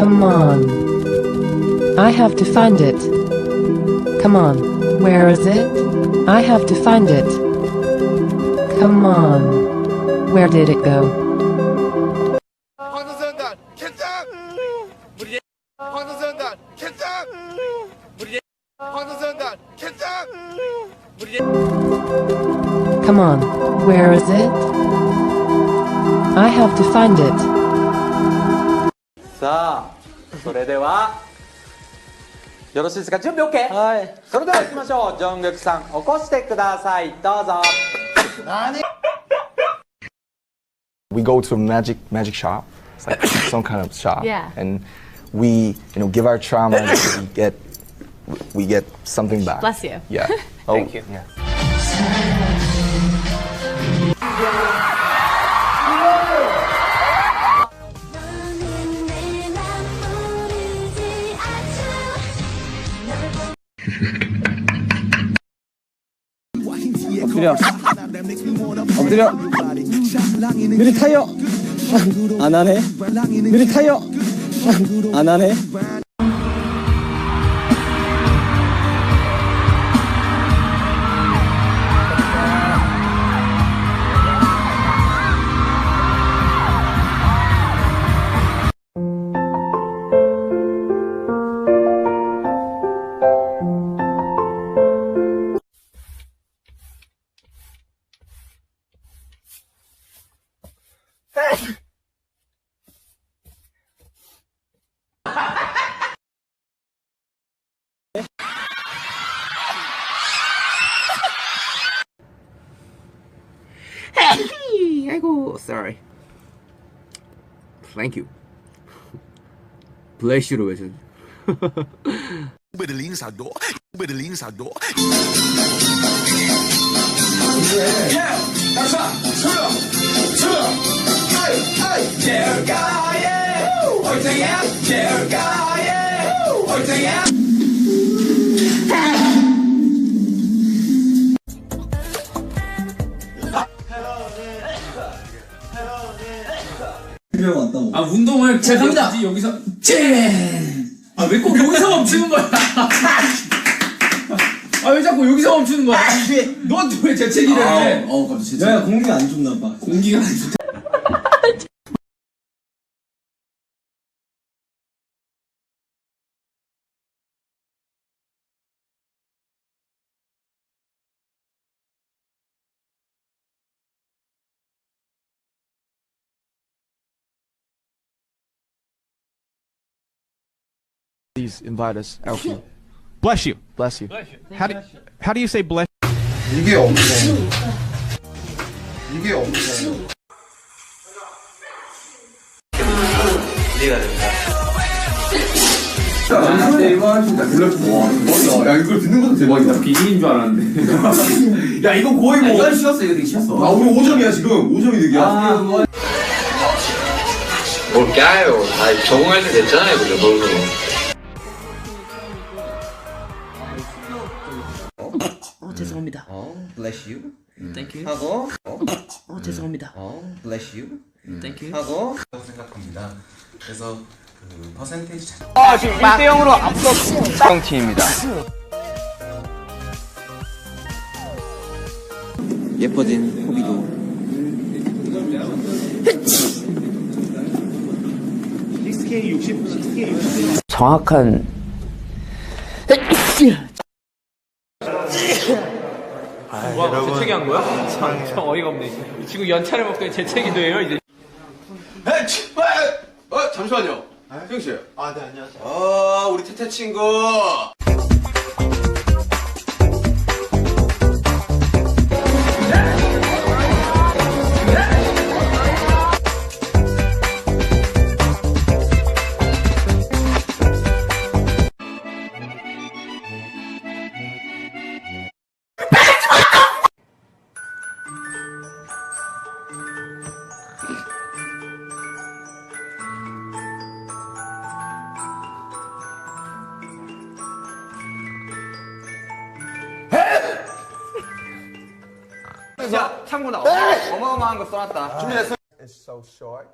Come on. I have to find it. Come on. Where is it? I have to find it. Come on. Where did it go? 황선수연단 캔장! 황선수연단 캔장! 황선수연단 캔장! Come on. Where is it? I have to find it. さあ、それではよろしいですか？準備 OK？ はい。それでは行きましょう。ジョングクさん、起こしてください。どうぞ。We go to a magic shop. It's like some kind of shop. Yeah. And we, give our trauma and we get something back. Bless you. Yeah. Thank you. Yeah. 엎드려. 느리 타요. 안 하네. 느리 타요. 안 하네. 아이고, sorry. Thank you. Bless you로 외쳐. 아 운동을 제 갑니다. 여기서 아 왜 꼭 여기서 멈추는 거야? 아 왜 자꾸 여기서 멈추는 거야? 넌 왜 재채기를 해? 갑자기 재채기. 야 공기가 안 좋나 봐. 공기가 안 좋다. Please invite us. Alfie. Bless you. Bless you. How do you say bless? 이게 없어. 이게 없어. 야 이걸 듣는 것도 대박이다. 비기인 줄 알았는데. 야 이거 거의 뭐. 이건 쉬었어, 이거 되게 쉬었어. 아 우리 5점이야 지금. 5점이 득이야. 뭘 까요? 다 적응할 때 됐잖아요, 그죠? 너도. 죄송합니다. Bless you. Thank you. 하고. 죄송합니다. Bless you. Thank you. 하고. 생각합니다. 그래서 그 퍼센테이지 자 지금 1대0으로 앞서 팀입니다. 예뻐진 호비도. 정확한 와, 재채기 한 거야? 참 어이가 없네. 지금 연차를 먹더니 재채기도 해요, 이제. 잠시만요. 형 씨. 네, 안녕하세요. 우리 태태 친구. 자, 참고나 어마어마한 거 써놨다. 준비됐어? It's so short.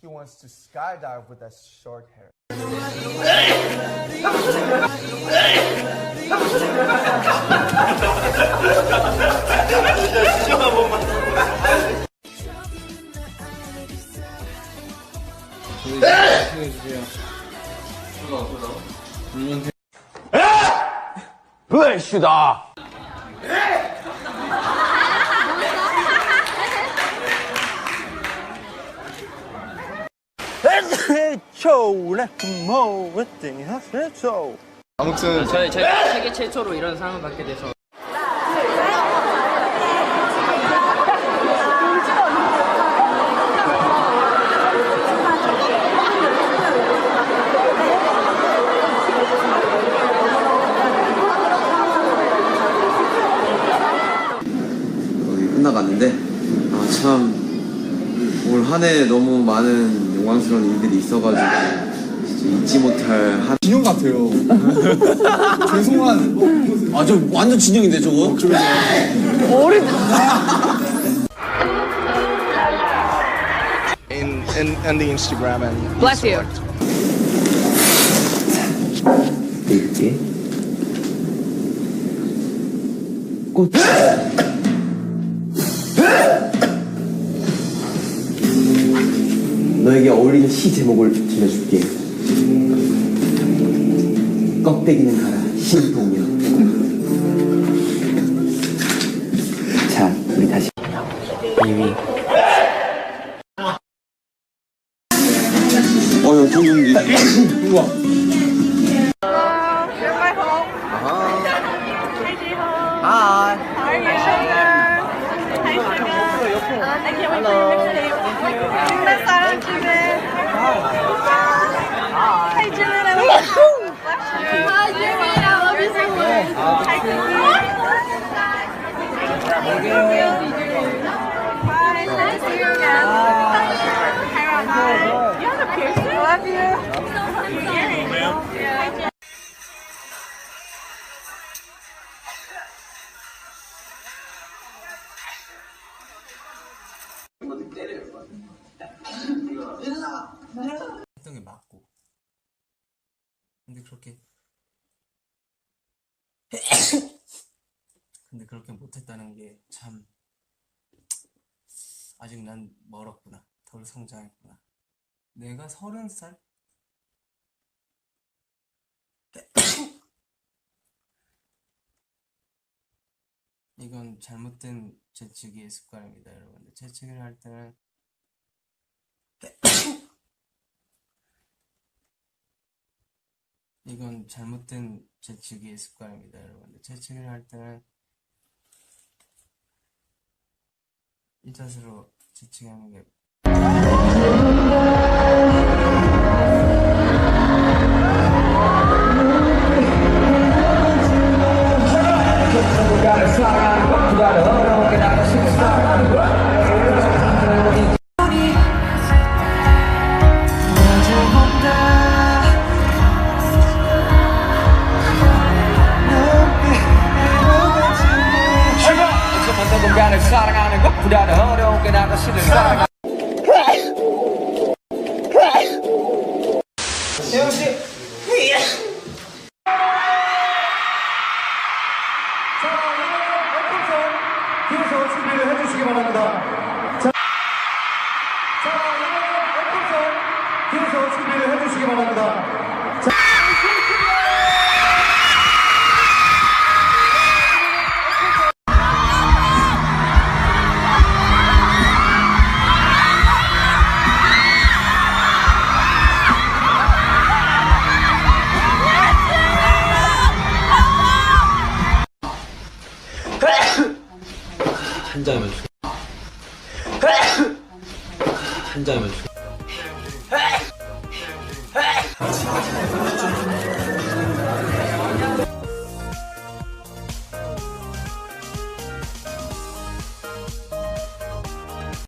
he wants to skydive with that short hair. 불시다. 아무튼 제가 세계 최초로 이런 상을 받게 돼서 거의 끝나갔는데 참 올 한 해 너무 많은 영광스러운 일들이 있어가지고 진짜 잊지 못할 한 진영 같아요. 죄송한. 저 완전 진영인데 저거? in the Instagram and Bless you. 이렇게 꽃 너에게 어울리는 시 제목을 들려줄게. 껍데기는 가라 신동여. 자 우리 다시 이위 형 좋은데 우와. 했던 게 맞고 근데 그렇게 못했다는 게 참 아직 난 멀었구나. 덜 성장했구나. 내가 30살? 이건 잘못된 재치기의 습관입니다, 여러분들. 재치기를 할 때는 이건 잘못된 재치기의 습관입니다, 여러분들. 재치기를 할 때는 이 자세로 재치기하는 게 사랑하는 것보다 어려운 게 나 자신을 사랑하는 세영씨 자, 여러분 뒤에서 준비를 해주시기 바랍니다. 자, 여러분 뒤에서 준비를 해주시기 바랍니다. 한 잔이면